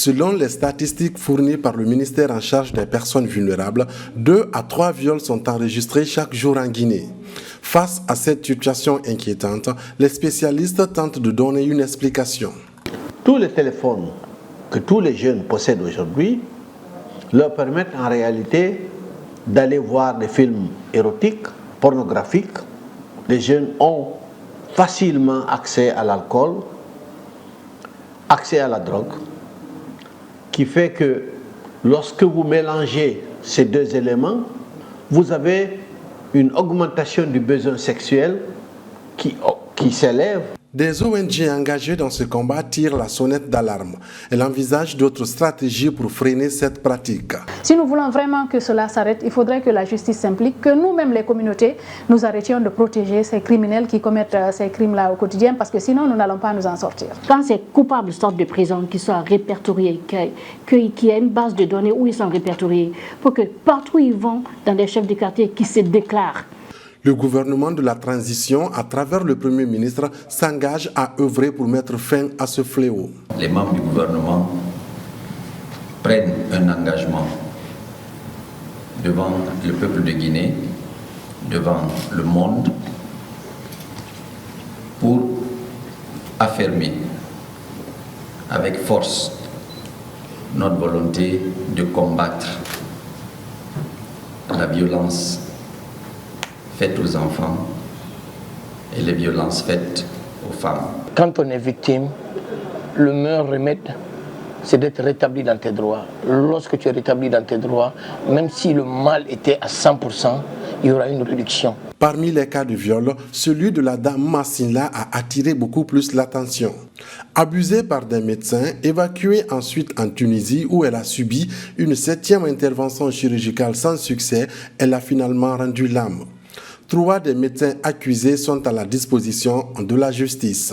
Selon les statistiques fournies par le ministère en charge des personnes vulnérables, 2 à 3 viols sont enregistrés chaque jour en Guinée. Face à cette situation inquiétante, les spécialistes tentent de donner une explication. Tous les téléphones que tous les jeunes possèdent aujourd'hui leur permettent en réalité d'aller voir des films érotiques, pornographiques. Les jeunes ont facilement accès à l'alcool, accès à la drogue, qui fait que lorsque vous mélangez ces deux éléments, vous avez une augmentation du besoin sexuel qui s'élève. Des ONG engagées dans ce combat tirent la sonnette d'alarme. Elles envisagent d'autres stratégies pour freiner cette pratique. Si nous voulons vraiment que cela s'arrête, il faudrait que la justice s'implique, que nous-mêmes les communautés, nous arrêtions de protéger ces criminels qui commettent ces crimes-là au quotidien, parce que sinon nous n'allons pas nous en sortir. Quand ces coupables sortent de prison, qu'ils soient répertoriés, qu'il y ait une base de données où ils sont répertoriés, pour que partout où ils vont, dans des chefs de quartier qui se déclarent. Le gouvernement de la transition, à travers le Premier ministre, s'engage à œuvrer pour mettre fin à ce fléau. Les membres du gouvernement prennent un engagement devant le peuple de Guinée, devant le monde, pour affirmer avec force notre volonté de combattre la violence faites aux enfants et les violences faites aux femmes. Quand on est victime, le meilleur remède, c'est d'être rétabli dans tes droits. Lorsque tu es rétabli dans tes droits, même si le mal était à 100%, il y aura une réduction. Parmi les cas de viol, celui de la dame Massina a attiré beaucoup plus l'attention. Abusée par des médecins, évacuée ensuite en Tunisie où elle a subi une 7e intervention chirurgicale sans succès, elle a finalement rendu l'âme. 3 des médecins accusés sont à la disposition de la justice.